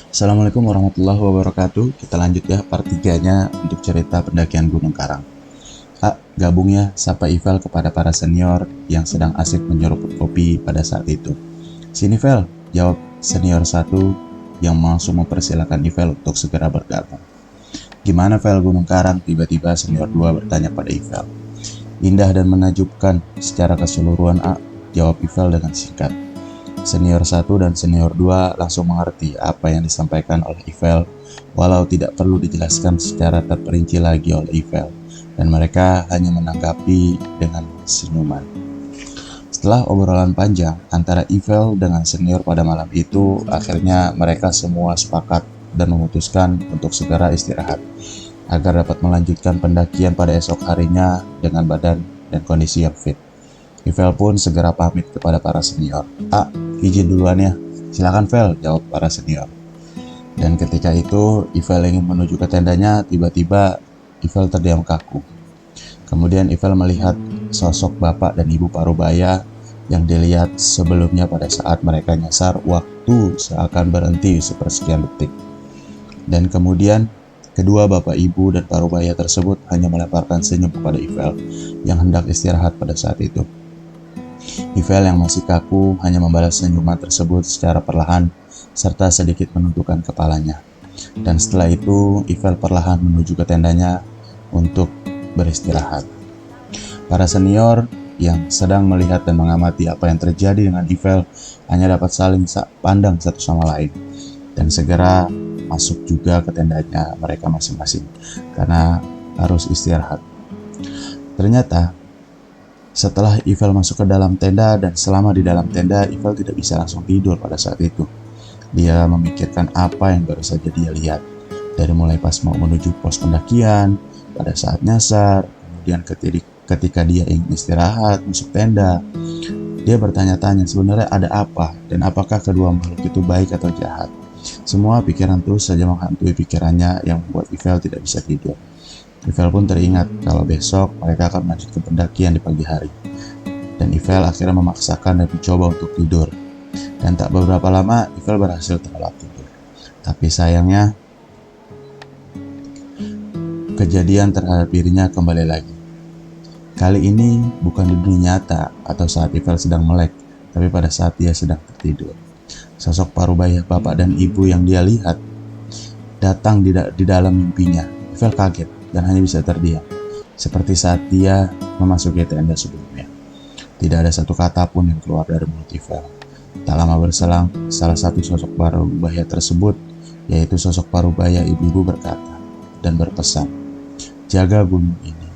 Assalamualaikum warahmatullahi wabarakatuh. Kita lanjut ya part 3-nya untuk cerita pendakian Gunung Karang. Gabung ya, sapa Ivel kepada para senior yang sedang asik menyeruput kopi pada saat itu. Sini Vel, jawab senior satu yang langsung mempersilahkan Ivel untuk segera bergabung. Gimana Vel Gunung Karang? Tiba-tiba senior 2 bertanya pada Ivel. Indah dan menakjubkan secara keseluruhan, jawab Ivel dengan singkat. Senior 1 dan senior 2 langsung mengerti apa yang disampaikan oleh Ivel, walau tidak perlu dijelaskan secara terperinci lagi oleh Ivel, dan mereka hanya menanggapi dengan senyuman. Setelah obrolan panjang antara Ivel dengan senior pada malam itu, akhirnya mereka semua sepakat dan memutuskan untuk segera istirahat, agar dapat melanjutkan pendakian pada esok harinya dengan badan dan kondisi yang fit. Ivel pun segera pamit kepada para senior. Izin duluan ya. Silakan Vel, jawab para senior. Dan ketika itu, Ivel ingin menuju ke tendanya, tiba-tiba Ivel terdiam kaku. Kemudian Ivel melihat sosok bapak dan ibu Parubaya yang dilihat sebelumnya pada saat mereka nyasar waktu seakan berhenti sepersekian detik. Dan kemudian kedua bapak ibu dan Parubaya tersebut hanya melemparkan senyum kepada Ivel yang hendak istirahat pada saat itu. Ivel yang masih kaku hanya membalas senyuman tersebut secara perlahan serta sedikit menundukkan kepalanya. Dan setelah itu, Ivel perlahan menuju ke tendanya untuk beristirahat. Para senior yang sedang melihat dan mengamati apa yang terjadi dengan Ivel hanya dapat saling pandang satu sama lain dan segera masuk juga ke tendanya mereka masing-masing karena harus istirahat. Ternyata setelah Ivel masuk ke dalam tenda dan selama di dalam tenda, Ivel tidak bisa langsung tidur pada saat itu. Dia memikirkan apa yang baru saja dia lihat. Dari mulai pas mau menuju pos pendakian, pada saat nyasar, kemudian ketika dia ingin istirahat, masuk tenda. Dia bertanya-tanya sebenarnya ada apa dan apakah kedua makhluk itu baik atau jahat. Semua pikiran terus saja menghantui pikirannya yang membuat Ivel tidak bisa tidur. Ivel pun teringat kalau besok mereka akan melanjutkan pendakian di pagi hari. Dan Ivel akhirnya memaksakan dan mencoba untuk tidur. Dan tak beberapa lama Ivel berhasil terlelap tidur. Tapi sayangnya kejadian terhadap dirinya kembali lagi. Kali ini bukan di dunia nyata atau saat Ivel sedang melek, tapi pada saat dia sedang tertidur. Sosok Parubaya bapak dan ibu yang dia lihat datang di dalam mimpinya. Ivel kaget dan hanya bisa terdiam, seperti saat dia memasuki tenda sebelumnya. Tidak ada satu kata pun yang keluar dari mulut Ivel. Tak lama berselang, salah satu sosok Parubaya tersebut, yaitu sosok Parubaya ibu-ibu berkata dan berpesan, "Jaga gunung ini,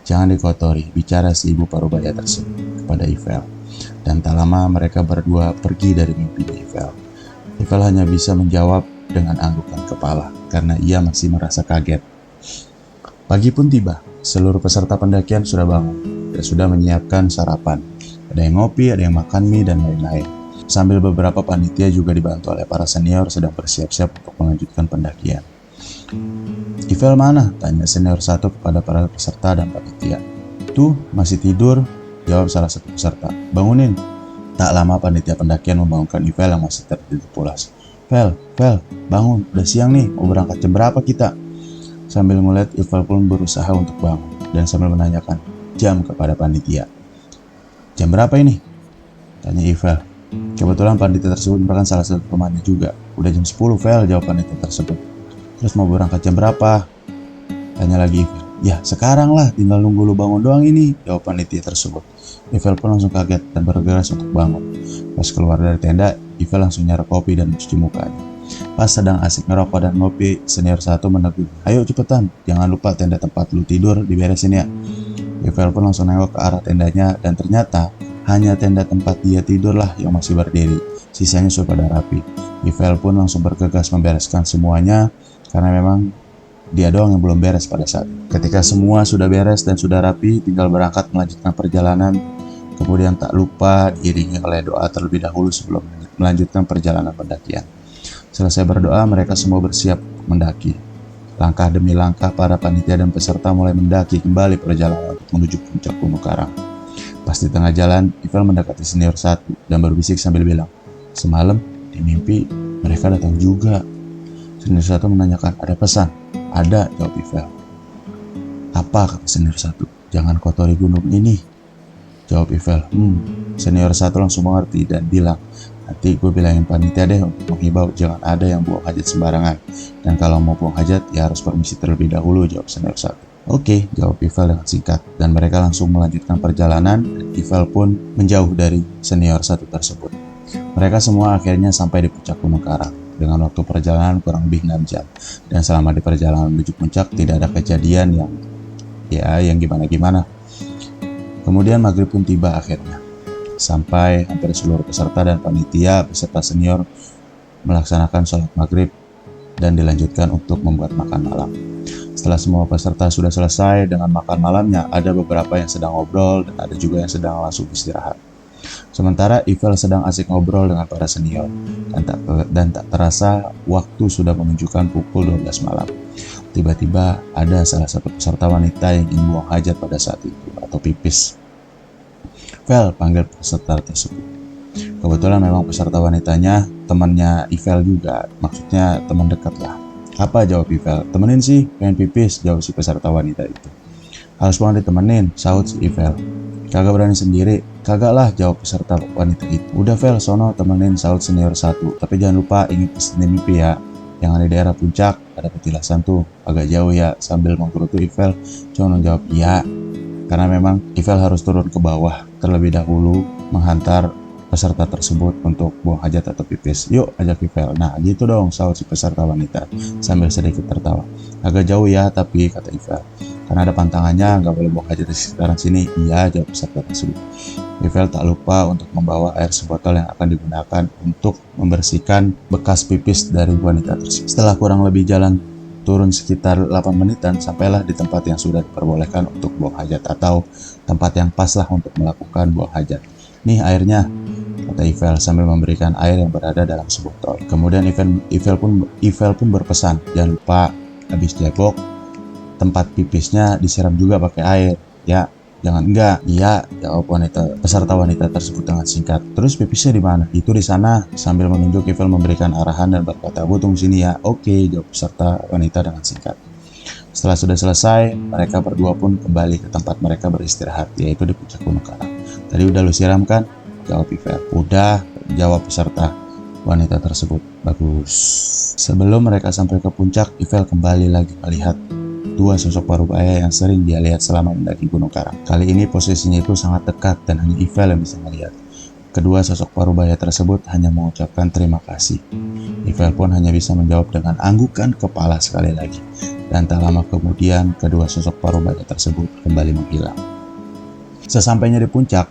jangan dikotori," bicara si ibu Parubaya tersebut kepada Ivel. Dan tak lama mereka berdua pergi dari mimpi Ivel. Ivel hanya bisa menjawab dengan anggukan kepala karena ia masih merasa kaget. Pagi pun tiba, seluruh peserta pendakian sudah bangun dan sudah menyiapkan sarapan. Ada yang ngopi, ada yang makan mie, dan lain-lain. Sambil beberapa panitia juga dibantu oleh para senior sedang bersiap-siap untuk melanjutkan pendakian. Ivel mana? Tanya senior satu kepada para peserta dan panitia. Tuh, masih tidur, jawab salah satu peserta. Bangunin. Tak lama panitia pendakian membangunkan Ivel yang masih tertidur pulas. Vel, bangun, udah siang nih, mau berangkat jam berapa kita? Sambil melihat, Ivel pun berusaha untuk bangun dan sambil menanyakan jam kepada panitia. Jam berapa ini? Tanya Ivel. Kebetulan panitia tersebut merupakan salah satu temannya juga. Udah jam 10, Vel, jawab panitia tersebut. Terus mau berangkat jam berapa? Tanya lagi Ivel. Ya sekarang lah, tinggal nunggu lu bangun doang ini, jawab panitia tersebut. Ivel pun langsung kaget dan bergegas untuk bangun. Pas keluar dari tenda, Ivel langsung nyara kopi dan mencuci mukanya. Pas sedang asik ngerokok dan ngopi, senior satu menegur, "Ayo cepetan, jangan lupa tenda tempat lu tidur diberesin ya." Ivel pun langsung nengok ke arah tendanya dan ternyata hanya tenda tempat dia tidur lah yang masih berdiri. Sisanya sudah pada rapi. Ivel pun langsung bergegas membereskan semuanya karena memang dia doang yang belum beres pada saat itu. Ketika semua sudah beres dan sudah rapi, tinggal berangkat melanjutkan perjalanan. Kemudian tak lupa diiringi oleh doa terlebih dahulu sebelum melanjutkan perjalanan pendakian. Selesai berdoa, mereka semua bersiap mendaki. Langkah demi langkah, para panitia dan peserta mulai mendaki kembali perjalanan untuk menuju puncak Gunung Karang. Pas di tengah jalan, Ivel mendekati senior satu dan berbisik sambil bilang, "Semalam di mimpi mereka datang juga." Senior satu menanyakan, ada pesan? Ada, jawab Ivel. Apa, kata senior satu? Jangan kotori gunung ini, jawab Ivel. Senior satu langsung mengerti dan bilang, nanti gue bilangin panitia deh untuk menghibau jangan ada yang buang hajat sembarangan. Dan kalau mau buang hajat ya harus permisi terlebih dahulu, jawab senior satu. Oke, jawab Ivel dengan singkat. Dan mereka langsung melanjutkan perjalanan dan Ivel pun menjauh dari senior satu tersebut. Mereka semua akhirnya sampai di puncak Gunung Karang dengan waktu perjalanan kurang lebih 6 jam. Dan selama di perjalanan menuju puncak tidak ada kejadian yang gimana-gimana. Kemudian maghrib pun tiba akhirnya. Sampai hampir seluruh peserta dan panitia beserta senior melaksanakan sholat maghrib dan dilanjutkan untuk membuat makan malam. Setelah semua peserta sudah selesai dengan makan malamnya, ada beberapa yang sedang ngobrol dan ada juga yang sedang langsung istirahat. Sementara Ivel sedang asik ngobrol dengan para senior dan tak terasa waktu sudah menunjukkan pukul 12 malam. Tiba-tiba ada salah satu peserta wanita yang ingin buang hajat pada saat itu atau pipis. Vel, panggil peserta tersebut. Kebetulan memang peserta wanitanya temannya Ivel juga, maksudnya teman dekat lah. Apa, jawab Ivel? Temenin sih, pengen pipis, jawab si peserta wanita itu. Harus banget ditemenin, sahut si Ivel. Kagak berani sendiri. Kagak lah, jawab peserta wanita itu. Udah Vel, sono temenin, sahut senior satu. Tapi jangan lupa ingat pesenin mimpi ya. Yang di daerah puncak ada petilasan tuh, agak jauh ya. Sambil menggerutu Ivel cuma menjawab iya. Karena memang Ivel harus turun ke bawah terlebih dahulu menghantar peserta tersebut untuk buang hajat atau pipis. Yuk, ajak Ivel. Nah gitu dong, sahut si peserta wanita sambil sedikit tertawa. Agak jauh ya tapi, kata Ivel. Karena ada pantangannya, nggak boleh buang hajat di sekitaran sini. Iya, jawab peserta tersebut. Ivel tak lupa untuk membawa air sebotol yang akan digunakan untuk membersihkan bekas pipis dari wanita tersebut. Setelah kurang lebih jalan turun sekitar 8 menitan, sampailah di tempat yang sudah diperbolehkan untuk buang hajat atau tempat yang pas lah untuk melakukan buang hajat. Nih airnya, kata Ivel sambil memberikan air yang berada dalam sebotol. Kemudian Ivel pun berpesan, jangan lupa habis jebok tempat pipisnya disiram juga pakai air. Ya, jangan enggak. Iya, jawab peserta wanita tersebut dengan singkat. Terus pipisnya di mana? Itu di sana. Sambil menunjuk, Ivel memberikan arahan dan berkata, "Bu, tunggu sini ya." Oke, jawab peserta wanita dengan singkat. Setelah sudah selesai, mereka berdua pun kembali ke tempat mereka beristirahat, yaitu di puncak Gunung Karang. Tadi udah lu siram kan? Jawab Ivel. Udah, jawab peserta wanita tersebut. Bagus. Sebelum mereka sampai ke puncak, Ivel kembali lagi melihat dua sosok parubaya yang sering dia lihat selama mendaki Gunung Karang. Kali ini posisinya itu sangat dekat dan hanya Ivel yang bisa melihat. Kedua sosok parubaya tersebut hanya mengucapkan terima kasih. Ivel pun hanya bisa menjawab dengan anggukan kepala sekali lagi. Dan tak lama kemudian, kedua sosok parubaya tersebut kembali menghilang. Sesampainya di puncak,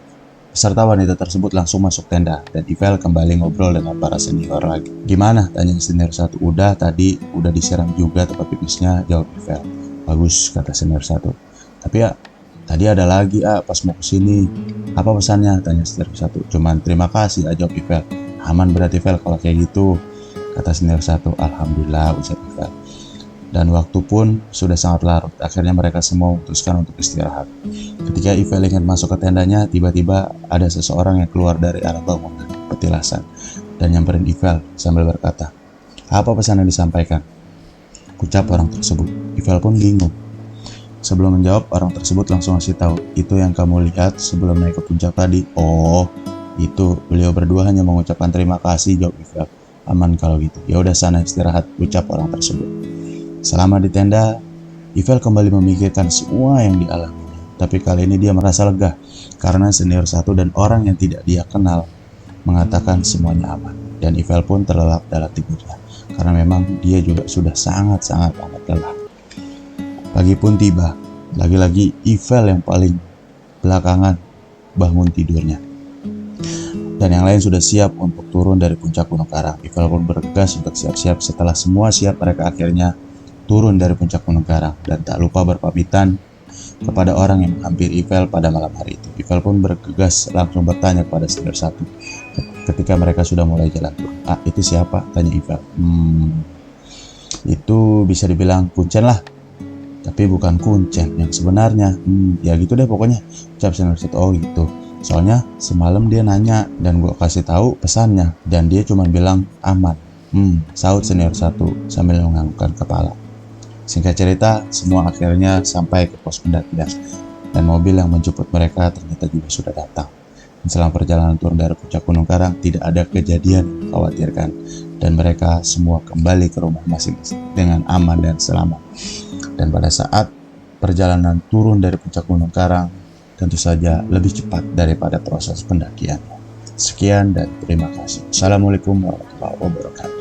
peserta wanita tersebut langsung masuk tenda dan Ivel kembali ngobrol dengan para senior lagi. Gimana? Tanya senior satu. Tadi udah disiram juga tempat pipisnya, jawab Ivel. Bagus, kata senior satu. Tapi ya, tadi ada lagi pas mau kesini. Apa pesannya? Tanya senior satu. Cuman terima kasih, jawab Ivel. Aman berarti Ivel kalau kayak gitu, kata senior satu. Alhamdulillah, ucap Ivel. Dan waktu pun sudah sangat larut. Akhirnya mereka semua memutuskan untuk istirahat. Ketika Ivel ingin masuk ke tendanya, tiba-tiba ada seseorang yang keluar dari arah bangunan petilasan dan nyamperin Ivel sambil berkata, "Apa pesan yang disampaikan?" ucap orang tersebut. Ivel pun bingung. Sebelum menjawab, orang tersebut langsung ngasih tahu, "Itu yang kamu lihat sebelum naik ke puncak tadi." "Oh, itu beliau berdua hanya mengucapkan terima kasih," jawab Ivel. "Aman kalau gitu. Ya udah sana istirahat," ucap orang tersebut. Selama di tenda, Ivel kembali memikirkan semua yang dialaminya. Tapi kali ini dia merasa lega karena senior satu dan orang yang tidak dia kenal mengatakan semuanya aman. Dan Ivel pun terlelap dalam tidurnya karena memang dia juga sudah sangat-sangat amat lelah. Pagi pun tiba. Lagi-lagi Ivel yang paling belakangan bangun tidurnya. Dan yang lain sudah siap untuk turun dari puncak Gunung Karang. Ivel pun bergegas untuk siap-siap. Setelah semua siap, mereka akhirnya turun dari puncak Gunung Karang dan tak lupa berpamitan kepada orang yang menghampiri Ivel pada malam hari itu. Ivel pun bergegas langsung bertanya kepada senior satu ketika mereka sudah mulai jalan turun. Itu siapa? Tanya Ivel. Itu bisa dibilang Kuncen lah, tapi bukan Kuncen yang sebenarnya. Ya gitu deh pokoknya, ucap senior satu. Oh gitu. Soalnya semalam dia nanya dan gue kasih tahu pesannya dan dia cuma bilang aman. Sahut senior satu sambil menganggukkan kepala. Singkat cerita, semua akhirnya sampai ke pos pendakian, dan mobil yang menjemput mereka ternyata juga sudah datang. Dan selama perjalanan turun dari puncak Gunung Karang, tidak ada kejadian yang mengkhawatirkan, dan mereka semua kembali ke rumah masing-masing dengan aman dan selamat. Dan pada saat perjalanan turun dari puncak Gunung Karang, tentu saja lebih cepat daripada proses pendakian. Sekian dan terima kasih. Assalamualaikum warahmatullahi wabarakatuh.